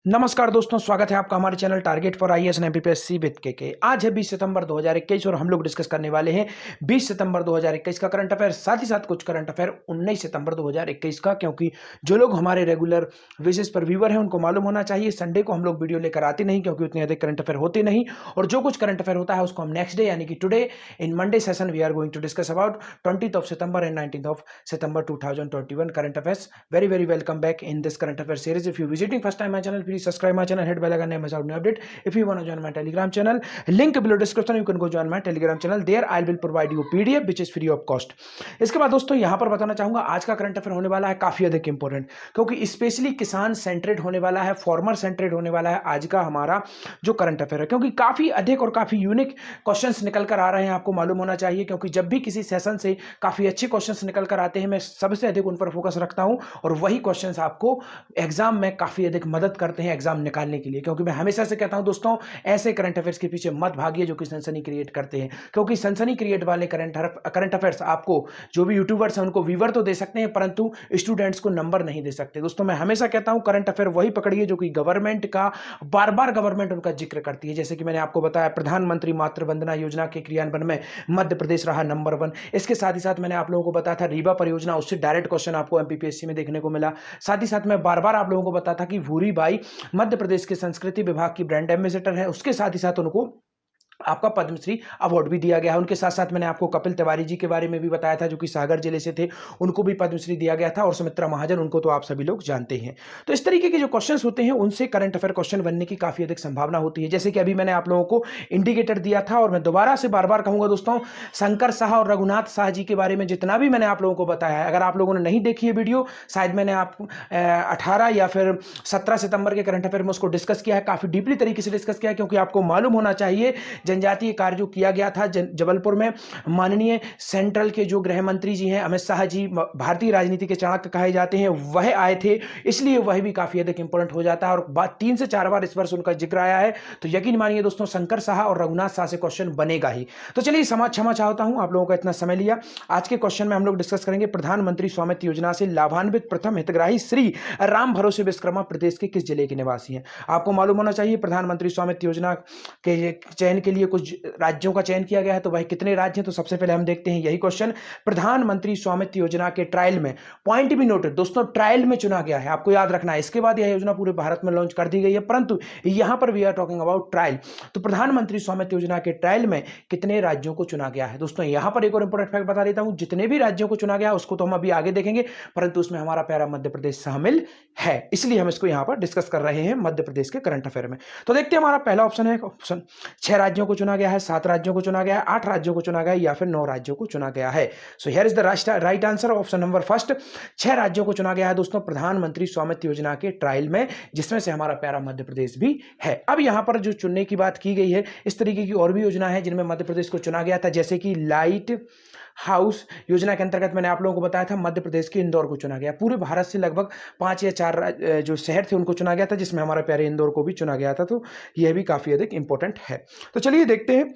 नमस्कार दोस्तों, स्वागत है आपका हमारे channel target for IAS and MPPSC with के। आज है 20 सितंबर 2021 और हम लोग डिस्कस करने वाले हैं 20 सितंबर 2021 का करंट अफेयर, साथ ही साथ कुछ करंट अफेयर 19 सितंबर 2021 का, क्योंकि जो लोग हमारे रेगुलर बेसिस पर व्यूवर हैं उनको मालूम होना चाहिए संडे को हम लोग वीडियो लेकर आते नहीं, क्योंकि उतने अधिक करंट अफेयर होते नहीं, और जो कुछ करंट अफेयर होता है उसको हम नेक्स्ट डे यानी कि today in Monday session we are going to discuss about 20th of September and 19th of September 2021 current affairs. Very welcome back in this current affair series. If you visiting first time my channel, please subscribe my channel, hit bell icon, and miss out new update. If you want to join my telegram channel, link below description, you can go join my telegram channel. There I will provide you PDF which is free of cost. इसके बाद दोस्तों यहां पर बताना चाहूंगा आज का current affair होने वाला है काफी अधिक इंपॉर्टेंट, क्योंकि स्पेशली किसान सेंट्रेड होने वाला है, फार्मर सेंट्रेड होने वाला है आज का हमारा जो करंट अफेयर है, क्योंकि काफी अधिक और काफी यूनिक क्वेश्चंस निकल कर आ रहे हैं। आपको मालूम होना चाहिए, क्योंकि जब भी किसी सेशन से काफी अच्छे क्वेश्चंस निकल कर आते हैं मैं सबसे अधिक उन पर फोकस रखता हूं, और वही क्वेश्चंस आपको एग्जाम में काफी अधिक मदद करते हैं एग्जाम निकालने के लिए। क्योंकि मैं हमेशा से कहता हूं दोस्तों, ऐसे करंट अफेयर्स के पीछे मत भागिए जो कि सनसनी क्रिएट करते हैं, क्योंकि सनसनी क्रिएट वाले करंट अफेयर्स आपको जो भी यूट्यूबर्स हैं उनको व्यूवर तो दे सकते हैं, परंतु स्टूडेंट्स को नंबर नहीं दे सकते। दोस्तों मैं हमेशा कहता हूं करंट अफेयर वही पकड़िए जो कि गवर्नमेंट का बार बार गवर्नमेंट उनका जिक्र करती है। जैसे कि मैंने आपको बताया, प्रधानमंत्री मातृ वंदना योजना के क्रियान्वयन में मध्य प्रदेश रहा नंबर 1। इसके साथ ही साथ मैंने आप लोगों को बताया था रीवा परियोजना, उससे डायरेक्ट क्वेश्चन आपको एमपीपीएससी में देखने को मिला। साथ ही साथ मैं बार बार आप लोगों को बताया था कि भूरी बाई मध्य प्रदेश के संस्कृति विभाग की ब्रांड एम्बेसडर है, उसके साथ ही साथ उनको आपका पद्मश्री अवार्ड भी दिया गया है। उनके साथ साथ मैंने आपको कपिल तिवारी जी के बारे में भी बताया था जो कि सागर जिले से थे, उनको भी पद्मश्री दिया गया था, और सुमित्रा महाजन, उनको तो आप सभी लोग जानते हैं। तो इस तरीके के जो क्वेश्चंस होते हैं उनसे करंट अफेयर क्वेश्चन बनने की काफी अधिक संभावना होती है। जैसे कि अभी मैंने आप लोगों को इंडिकेटर दिया था, और मैं दोबारा से बार बार कहूंगा दोस्तों, शंकर शाह और रघुनाथ शाह जी के बारे में जितना भी मैंने आप लोगों को बताया है, अगर आप लोगों ने नहीं देखी है वीडियो, शायद मैंने आप 18 या फिर 17 सितंबर के करंट अफेयर में उसको डिस्कस किया है, काफी डीपली तरीके से डिस्कस किया है, क्योंकि आपको मालूम होना चाहिए जनजातीय कार्य जो किया गया था जबलपुर में, माननीय सेंट्रल के जो गृह मंत्री जी हैं अमित शाह जी, भारतीय राजनीति के चाणक्य कहे जाते हैं, वह आए थे, इसलिए वह भी काफी अधिक इंपॉर्टेंट हो जाता है, और बात 3 से 4 बार इस वर्ष उनका जिक्र आया है। तो यकीन मानिए दोस्तों, शंकर शाह और रघुनाथ शाह से क्वेश्चन बनेगा ही। तो चलिए क्षमा चाहता हूं आप लोगों का इतना समय लिया। आज के क्वेश्चन में हम लोग डिस्कस करेंगे प्रधानमंत्री स्वामित्व योजना से लाभान्वित प्रथम हितग्राही श्री राम भरोसे विश्वकर्मा प्रदेश के किस जिले के निवासी हैं। आपको मालूम होना चाहिए प्रधानमंत्री स्वामित्व योजना के चयन के लिए कुछ राज्यों का चयन किया गया है, तो वह कितने राज्य हैं, तो सबसे पहले हम देखते हैं यही क्वेश्चन। प्रधानमंत्री स्वामित्व योजना के ट्रायल में, पॉइंट भी नोटेड दोस्तों, ट्रायल में चुना गया है, आपको याद रखना है। इसके बाद यह योजना पूरे भारत में लॉन्च कर दी गई है, परंतु यहां पर we are talking about trial. तो प्रधानमंत्री स्वामित्व योजना के ट्रायल में कितने राज्यों को चुना गया है। दोस्तों यहां पर एक और इंपॉर्टेंट फैक्ट बता देता हूं, जितने भी राज्यों को चुना गया उसको तो हम अभी आगे देखेंगे, परंतु उसमें हमारा प्यारा मध्य प्रदेश शामिल है, इसलिए हम इसको यहां पर डिस्कस कर रहे हैं मध्य प्रदेश के करंट अफेयर में। तो देखते हैं, हमारा पहला ऑप्शन है, ऑप्शन 6 राज्यों को चुना गया है, 7 राज्यों को चुना गया है, 8 राज्यों को चुना गया है, या फिर 9 राज्यों को चुना गया है। So here is the right answer, option number first, 6 राज्यों को चुना गया है दोस्तों प्रधानमंत्री स्वामित्व योजना के ट्रायल में, जिसमें से हमारा प्यारा मध्य प्रदेश भी है। अब यहां पर जो चुनने की बात की गई है, इस तरीके की और भी योजना है जिनमें मध्य प्रदेश को चुना गया था, जैसे कि लाइट हाउस योजना के अंतर्गत मैंने आप लोगों को बताया था मध्य प्रदेश के इंदौर को चुना गया। पूरे भारत से लगभग 5 या 4 जो शहर थे उनको चुना गया था, जिसमें हमारे प्यारे इंदौर को भी चुना गया था। तो यह भी काफी अधिक इंपॉर्टेंट है। तो चलिए देखते हैं,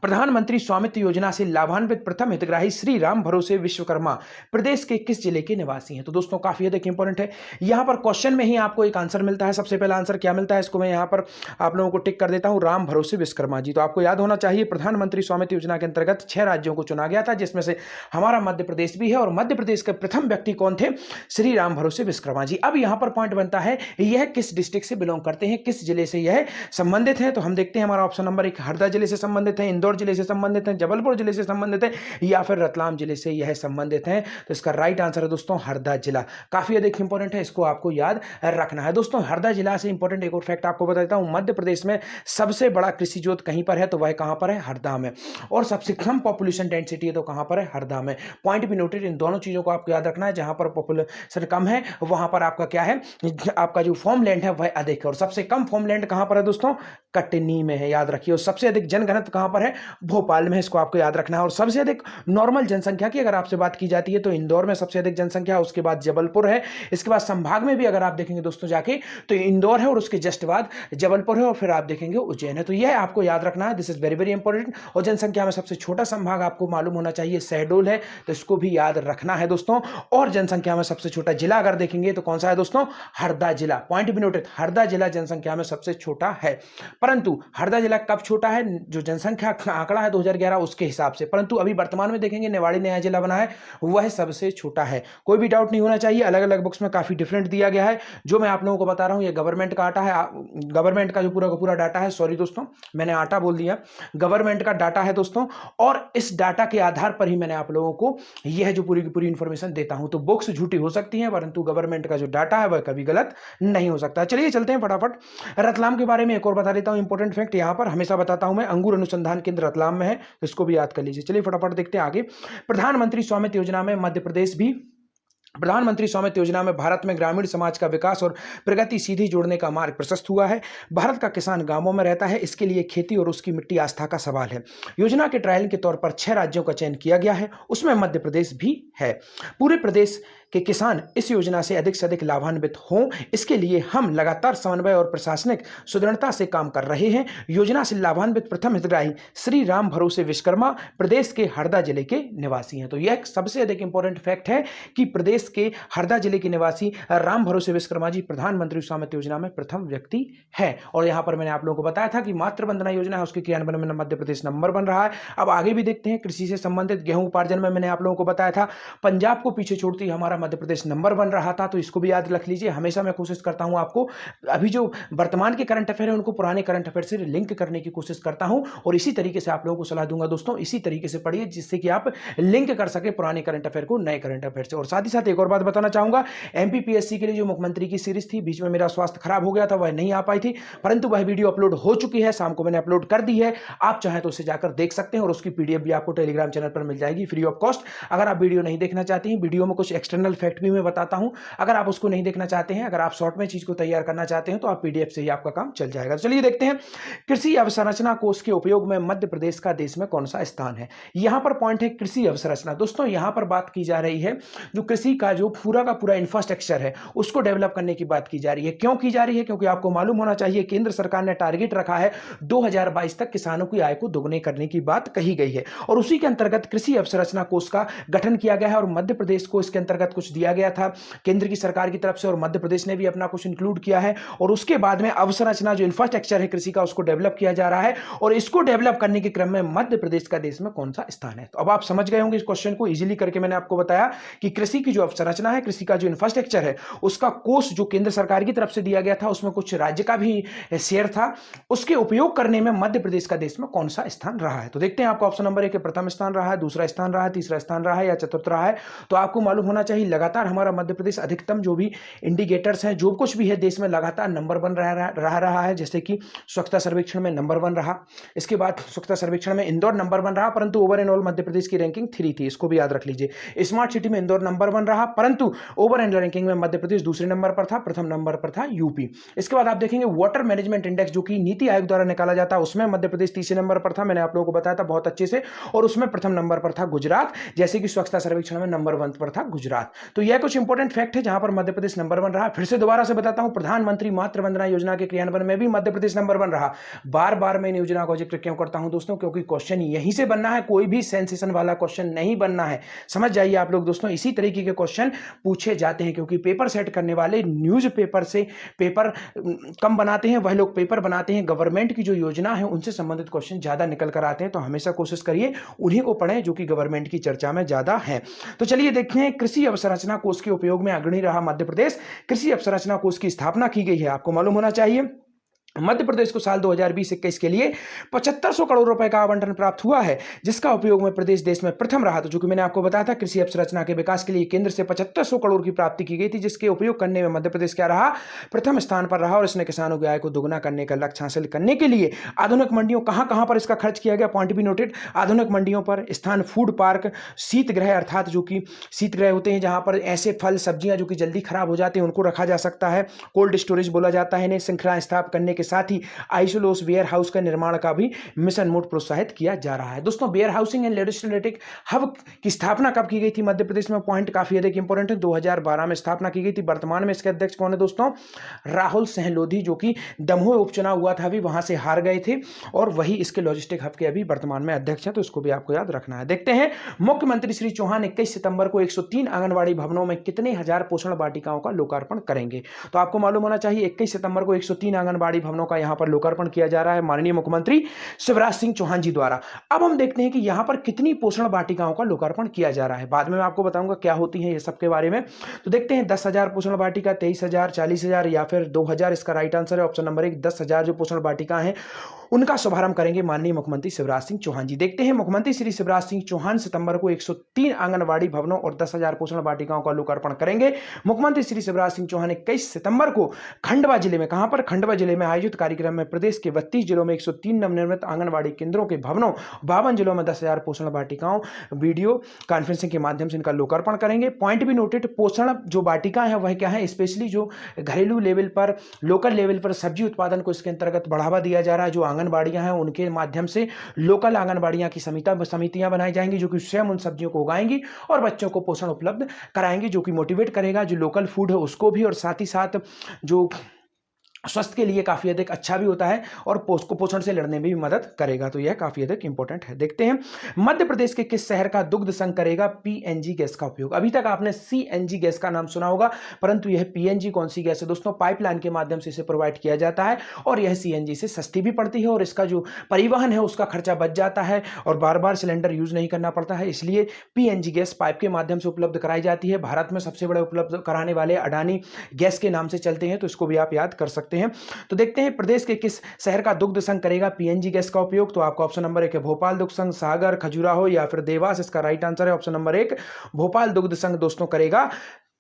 प्रधानमंत्री स्वामित्व योजना से लाभान्वित प्रथम हितग्राही श्री राम भरोसे विश्वकर्मा प्रदेश के किस जिले के निवासी हैं। तो दोस्तों काफी अधिक इंपॉर्टेंट है, यहां पर क्वेश्चन में ही आपको एक आंसर मिलता है। सबसे पहला आंसर क्या मिलता है, इसको मैं यहां पर आप लोगों को टिक कर देता हूं, राम भरोसे विश्वकर्मा जी। तो आपको याद होना चाहिए प्रधानमंत्री स्वामित्व योजना के अंतर्गत 6 राज्यों को चुना गया था, जिसमें से हमारा मध्य प्रदेश भी है, और मध्य प्रदेश के प्रथम व्यक्ति कौन थे, श्री राम भरोसे विश्वकर्मा जी। अब यहां पर पॉइंट बनता है, यह किस डिस्ट्रिक्ट से बिलोंग करते हैं, किस जिले से यह संबंधित है। तो हम देखते हैं, हमारा ऑप्शन नंबर 1 हरदा जिले से संबंधित है, इंदौर जिले से संबंधित है, जबलपुर जिले से संबंधित है, या फिर रतलाम जिले से यह संबंधित है। तो इसका राइट आंसर है दोस्तों हरदा जिला। काफी अधिक इंपॉर्टेंट है, इसको आपको याद रखना है दोस्तों। हरदा जिला से इंपॉर्टेंट एक और फैक्ट आपको बता देता हूं, मध्य प्रदेश में सबसे बड़ा कृषि जोत कहीं पर है, तो वह कहां पर है, हरदा में, और सबसे कम पॉपुलेशन डेंसिटी है तो कहां पर है, हरदा में। पॉइंट भी नोटेड, इन दोनों चीजों को आपको याद रखना है, जहां पर पॉपुलेशन कम है वहां पर आपका क्या है, आपका जो फॉर्म लैंड है वह अधिक है, और सबसे कम फॉर्म लैंड कहां पर है दोस्तों, कटनी में है, याद रखिए। और सबसे अधिक जनघनत्व कहां पर है? भोपाल में, इसको आपको याद रखना है। और सबसे अधिक नॉर्मल जनसंख्या की अगर आपसे बात की जाती है तो इंदौर में सबसे अधिक जनसंख्या, उसके बाद जबलपुर है, इसके बाद संभाग में भी अगर आप देखेंगे दोस्तों जाके तो इंदौर है और उसके जस्ट बाद जबलपुर है और फिर आप देखेंगे उज्जैन है। तो यह आपको याद रखना है, this is very very important. और जनसंख्या में सबसे छोटा संभाग आपको मालूम होना चाहिए शहडोल है, तो इसको भी याद रखना है दोस्तों। और जनसंख्या में सबसे छोटा जिला अगर देखेंगे तो कौन सा है दोस्तों? हरदा जिला। पॉइंट भी नोटेड, हरदा जिला जनसंख्या में सबसे छोटा है। परंतु हरदा जिला कब छोटा है? जो जनसंख्या आंकड़ा है 2011 उसके हिसाब से। परंतु अभी वर्तमान में देखेंगे निवाड़ी नया जिला बना है, वह सबसे छोटा है। कोई भी डाउट नहीं होना चाहिए, अलग अलग बुक्स में काफी डिफरेंट दिया गया है। जो मैं आप लोगों को बता रहा हूं ये गवर्नमेंट का आटा है, गवर्नमेंट का जो पूरा का पूरा डाटा है, सॉरी दोस्तों मैंने आटा बोल दिया, गवर्नमेंट का डाटा है दोस्तों। और इस डाटा के आधार पर ही मैंने आप लोगों को यह जो पूरी की पूरी इंफॉर्मेशन देता हूं। तो बुक्स झूठी हो सकती हैं परंतु गवर्नमेंट का जो डाटा है वह कभी गलत नहीं हो सकता। चलिए चलते हैं फटाफट। रतलाम के बारे में एक और बता देता हूं, इंपॉर्टेंट फैक्ट यहां पर हमेशा बताता हूं मैं, अंगूर अनुसंधान केंद्र रतलाम में है, इसको भी याद कर लीजिए। चलिए फटाफट देखते हैं आगे। प्रधानमंत्री स्वामित्व योजना में मध्य प्रदेश भी, प्रधानमंत्री स्वामित्व योजना में भारत में ग्रामीण समाज का विकास और प्रगति सीधी जोड़ने का मार्ग प्रशस्त हुआ है। भारत का किसान गांवों में रहता है, इसके लिए खेती और उसकी मिट्टी आस्था का सवाल है। योजना के ट्रायल के तौर पर 6 राज्यों का चयन किया गया है, उसमें मध्य प्रदेश भी है। पूरे प्रदेश के किसान इस योजना से अधिक लाभान्वित हों, इसके लिए हम लगातार समन्वय और प्रशासनिक सुदृढ़ता से काम कर रहे हैं। योजना से लाभान्वित प्रथम हितग्राही श्री राम भरोसे विश्वकर्मा प्रदेश के हरदा जिले के निवासी हैं। तो यह सबसे अधिक इंपॉर्टेंट फैक्ट है कि प्रदेश के हरदा जिले के निवासी राम भरोसे विश्वकर्मा जी प्रधानमंत्री स्वामित्व योजना में प्रथम व्यक्ति है। और यहां पर मैंने आप लोगों को बताया था कि मातृ वंदना योजना है, उसके क्रियान्वयन में मध्य प्रदेश नंबर बन रहा है। अब आगे भी देखते हैं। कृषि से संबंधित गेहूं उपार्जन में मैंने आप लोगों को बताया था पंजाब को पीछे छोड़ती हमारा मध्य प्रदेश नंबर बन रहा था, तो इसको भी याद रख लीजिए। हमेशा मैं कोशिश करता हूं आपको अभी जो वर्तमान के करंट अफेयर है उनको पुराने करंट अफेयर से लिंक करने की कोशिश करता हूं, और इसी तरीके से आप लोगों को सलाह दूंगा दोस्तों, इसी तरीके से पढ़िए जिससे कि आप लिंक कर सके पुराने करंट अफेयर को नए करंट अफेयर से। और साथ ही साथ एक और बात बताना चाहूंगा, एमपीपीएससी के लिए जो मुख्यमंत्री की सीरीज थी, बीच में मेरा स्वास्थ्य खराब हो गया था, वह नहीं आ पाई थी, परंतु वह वीडियो अपलोड हो चुकी है, शाम को मैंने अपलोड कर दी है। आप चाहें तो उसे जाकर देख सकते हैं और उसकी पीडीएफ भी आपको टेलीग्राम चैनल पर मिल जाएगी फ्री ऑफ कॉस्ट। अगर आप वीडियो नहीं देखना चाहते हैं, वीडियो में कुछ एक्सटर्नल फैक्ट भी मैं बताता हूं, अगर आप उसको नहीं देखना चाहते हैं, अगर आप शॉर्ट में चीज को तैयार करना चाहते हैं तो आप पीडीएफ से ही आपका काम चल जाएगा। चलिए देखते हैं। कृषि अवसंरचना कोष के उपयोग में मध्य प्रदेश का देश में कौन सा स्थान है? यहां पर पॉइंट है कृषि अवसंरचना। दोस्तों यहां पर बात की जा रही है जो कृषि का जो पूरा का पूरा इंफ्रास्ट्रक्चर है उसको डेवलप करने की बात की जा रही है। क्यों की जा रही है? क्योंकि आपको मालूम होना चाहिए केंद्र सरकार ने टारगेट रखा है 2022 तक किसानों की आय को दोगुने करने की बात कही गई है, और उसी के अंतर्गत कृषि अवसंरचना कोष का गठन किया गया है। और मध्य प्रदेश को इसके अंतर्गत कुछ दिया गया था केंद्र की सरकार की तरफ से, और मध्य प्रदेश ने भी अपना कुछ इंक्लूड किया है। और उसके बाद में अवसंरचना जो इंफ्रास्ट्रक्चर है कृषि का उसको डेवलप किया जा रहा है, और इसको डेवलप करने के क्रम में मध्य प्रदेश का देश में कौन सा स्थान है? तो अब आप समझ गए होंगे इस क्वेश्चन को इजीली करके मैंने आपको बताया कि कृषि की जो अवसंरचना है, कृषि का जो इंफ्रास्ट्रक्चर है, उसका कोष जो केंद्र सरकार की तरफ से दिया गया था उसमें कुछ राज्य का भी शेयर था, उसके उपयोग करने में मध्य प्रदेश का देश में कौन सा स्थान रहा है? तो देखते हैं। आपको ऑप्शन नंबर 1 प्रथम स्थान रहा है, दूसरा स्थान रहा है, तीसरा स्थान रहा है या चतुर्थ रहा है? तो आपको मालूम होना चाहिए लगातार हमारा मध्य प्रदेश अधिकतम जो भी इंडिकेटर्स हैं, जो कुछ भी है देश में लगातार नंबर 1 रहा है। जैसे कि स्वच्छता सर्वेक्षण में नंबर 1 रहा, इसके बाद स्वच्छता सर्वेक्षण में इंदौर नंबर 1 रहा, परंतु over and all Madhya Pradesh की रैंकिंग 3 थी, इसको भी याद रख लीजिए। स्मार्ट सिटी में इंदौर नंबर 1 रहा, परंतु ओवर एंड रैंकिंग में मध्य प्रदेश दूसरे नंबर पर था, प्रथम नंबर पर था यूपी। इसके बाद आप देखेंगे वाटर मैनेजमेंट इंडेक्स जो कि नीति आयोग द्वारा निकाला जाता है, उसमें मध्य प्रदेश तीसरे नंबर पर था, मैंने आप लोगों को बताया था बहुत अच्छे से, और उसमें प्रथम नंबर पर था गुजरात, जैसे कि स्वच्छता सर्वेक्षण में नंबर 1 पर था गुजरात। तो यह कुछ इंपॉर्टेंट फैक्ट है जहां पर मध्य प्रदेश नंबर 1 रहा। फिर से दोबारा से बताता हूं, प्रधानमंत्री मातृ वंदना योजना के क्रियान्वयन में भी मध्य प्रदेश नंबर 1 रहा। बार बार मैं इन योजना का जिक्र क्यों करता हूं दोस्तों? क्योंकि क्वेश्चन यहीं से बनना है, कोई भी सेंसेशन वाला क्वेश्चन नहीं बनना है, समझ जाइए आप लोग दोस्तों। इसी तरीके के क्वेश्चन पूछे जाते हैं, क्योंकि पेपर सेट करने वाले न्यूज पेपर से पेपर कम बनाते हैं, वह लोग पेपर बनाते हैं गवर्नमेंट की जो योजना है उनसे संबंधित क्वेश्चन ज्यादा निकल कर आते हैं। तो हमेशा कोशिश करिए उन्हीं को पढ़ें जो कि गवर्नमेंट की चर्चा में ज्यादा है। तो चलिए देखते हैं। कृषि अवसंरचना कोष के उपयोग में अग्रणी रहा मध्य प्रदेश। कृषि अवसंरचना कोष की स्थापना की गई है, आपको मालूम होना चाहिए मध्य प्रदेश को साल 2020-21 के लिए 7500 करोड़ रुपए का आवंटन प्राप्त हुआ है, जिसका उपयोग में प्रदेश देश में प्रथम रहा। तो जो कि मैंने आपको बताया था कृषि अवसंरचना के विकास के लिए केंद्र से 7500 करोड़ की प्राप्ति की गई थी, जिसके उपयोग करने में मध्य प्रदेश क्या रहा? प्रथम स्थान पर रहा। और इसने किसानों की आय को दोगुना करने का लक्ष्य हासिल करने के लिए आधुनिक मंडियों कहां पर इसका खर्च किया गया? पॉइंट भी नोटेड। आधुनिक मंडियों पर, स्थान फूड पार्क, शीतगृह अर्थात जो कि शीतगृह होते हैं जहां पर ऐसे फल सब्जियां जो कि जल्दी खराब हो जाते हैं उनको रखा जा सकता है, कोल्ड स्टोरेज बोला जाता है इन्हें, श्रृंखला स्थापित करने के साथ ही आइसोलोस वेयर हाउस का निर्माण का भी मिशन मोड प्रोत्साहित किया जा रहा है। दोस्तों warehousing and logistic hub की स्थापना कब की गई थी मध्य प्रदेश में, पॉइंट काफी अधिक इंपॉर्टेंट है, 2012 में स्थापना की गई थी। वर्तमान में इसके अध्यक्ष कौन है दोस्तों, राहुल सहलोधी, जो कि दमोह उपचुनाव हुआ था अभी, वहां से हार गए थे और वही इसके लॉजिस्टिक हब के अभी वर्तमान में अध्यक्ष हैं, तो इसको भी आपको याद रखना है। देखते हैं मुख्यमंत्री श्री चौहान 21 सितंबर को 103 आंगनबाड़ी भवनों में कितने हजार पोषण वाटिकाओं का लोकार्पण करेंगे। तो आपको मालूम होना चाहिए 21 सितंबर को 103 आंगनबाड़ी भवनों का यहां पर लोकार्पण किया जा रहा है माननीय मुख्यमंत्री शिवराज सिंह चौहान जी द्वारा। अब हम देखते हैं कि यहां पर कितनी पोषण वाटिकाओं का लोकार्पण किया जा रहा है, बाद में मैं आपको बताऊंगा क्या होती है ये सब के बारे में। तो देखते हैं 10,000 पोषण वाटिका, 23,000, 40,000 या फिर 2,000, इसका राइट आंसर है ऑप्शन नंबर 1, 10,000 जो पोषण वाटिका है उनका शुभारंभ करेंगे माननीय मुख्यमंत्री शिवराज सिंह चौहान जी। देखते हैं मुख्यमंत्री श्री शिवराज सिंह चौहान सितंबर को 103 आंगनबाड़ी भवनों और 10,000 पोषण वाटिकाओं का लोकार्पण करेंगे। मुख्यमंत्री श्री शिवराज सिंह चौहान 21 सितंबर को खंडवा जिले में, कहां पर, खंडवा जिले में आयोजित कार्यक्रम में प्रदेश के 32 जिलों में 103 नवनिर्मित आंगनबाड़ी केंद्रों के भवनों, 52 जिलों में 10,000 पोषण वाटिकाओं वीडियो कॉन्फ्रेंसिंग के माध्यम से इनका लोकार्पण करेंगे। पॉइंट भी नोटेड, पोषण जो वाटिका है वह क्या है, स्पेशली जो घरेलू लेवल पर, लोकल लेवल पर सब्जी उत्पादन को इसके अंतर्गत बढ़ावा दिया जा रहा है। जो आंगनबाड़ियां हैं उनके माध्यम से लोकल आंगनबाड़ियां की समितियां बनाई जाएंगी जो कि स्वयं उन सब्जियों को उगाएंगी और बच्चों को पोषण उपलब्ध कराएंगी, जो कि मोटिवेट करेगा जो लोकल फूड है उसको भी, और साथ ही साथ जो स्वास्थ्य के लिए काफी अधिक अच्छा भी होता है और पोषण से लड़ने में भी मदद करेगा, तो यह काफी अधिक इंपॉर्टेंट है। देखते हैं मध्य प्रदेश के किस शहर का दुग्ध संघ करेगा पीएनजी गैस का उपयोग। अभी तक आपने सीएनजी गैस का नाम सुना होगा, परंतु यह पीएनजी कौन सी गैस है दोस्तों, पाइपलाइन के माध्यम से इसे प्रोवाइड किया जाता है और यह सीएनजी से सस्ती भी पड़ती है और इसका जो परिवहन है उसका खर्चा बच जाता है और बार बार सिलेंडर यूज नहीं करना पड़ता है, इसलिए पीएनजी गैस पाइप के माध्यम से उपलब्ध कराई जाती है। भारत में सबसे बड़े उपलब्ध कराने वाले अडानी गैस के नाम से चलते हैं, तो इसको भी आप याद कर सकते हैं। तो देखते हैं प्रदेश के किस शहर का दुग्ध संघ करेगा पीएनजी गैस का उपयोग। तो आपको ऑप्शन नंबर 1 है भोपाल दुग्ध संघ, सागर, खजुराहो या फिर देवास, इसका राइट आंसर है ऑप्शन नंबर 1 भोपाल दुग्ध संघ दोस्तों करेगा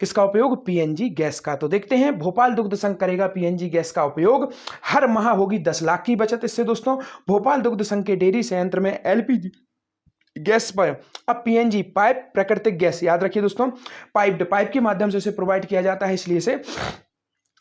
किसका उपयोग, पीएनजी गैस का। तो देखते हैं भोपाल दुग्ध संघ करेगा पीएनजी गैस का उपयोग, हर माह होगी 10 लाख की बचत इससे दोस्तों। भोपाल दुग्ध संघ के डेयरी संयंत्र में एलपीजी गैस पर अब पीएनजी पाइप प्राकृतिक गैस, याद रखिए दोस्तों, पाइप के माध्यम से इसे प्रोवाइड किया जाता है, इसलिए इसे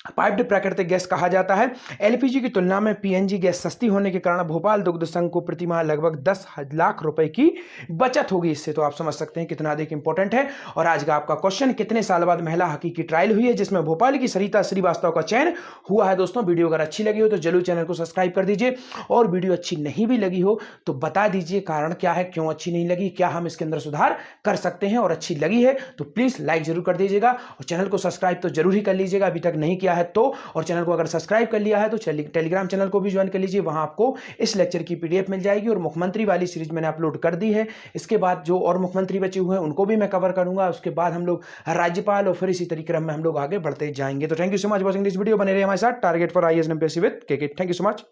पाइप्ड प्राकृतिक गैस कहा जाता है। एलपीजी की तुलना में पीएनजी गैस सस्ती होने के कारण भोपाल दुग्ध संघ को प्रति माह लगभग 10 लाख रुपए की बचत होगी इससे, तो आप समझ सकते हैं कितना अधिक इंपॉर्टेंट है। और आज का आपका क्वेश्चन, कितने साल बाद महिला हॉकी की ट्रायल हुई है जिसमें भोपाल की सरिता श्रीवास्तव का चयन हुआ है। दोस्तों वीडियो अगर अच्छी लगी हो तो जरूर चैनल को सब्सक्राइब कर दीजिए और वीडियो अच्छी नहीं भी लगी हो तो बता दीजिए कारण क्या है, क्यों अच्छी नहीं लगी, क्या हम इसके अंदर सुधार कर सकते हैं, और अच्छी लगी है तो प्लीज लाइक जरूर कर दीजिएगा और चैनल को सब्सक्राइब तो जरूर ही कर लीजिएगा अभी तक नहीं किया है तो, और चैनल को अगर सब्सक्राइब कर लिया है तो टेलीग्राम चैनल को भी ज्वाइन कर लीजिए, वहां आपको इस लेक्चर की पीडीएफ मिल जाएगी और मुख्यमंत्री वाली सीरीज मैंने अपलोड कर दी है। इसके बाद जो और मुख्यमंत्री बचे हुए हैं उनको भी मैं कवर करूंगा, उसके बाद हम लोग राज्यपाल और फिर इसी तरीके क्रम में हम लोग आगे बढ़ते जाएंगे। तो thank you so much watching this video, बने रहिए हमारे साथ। Target for IAS and MPSC with KK. Thank you so much.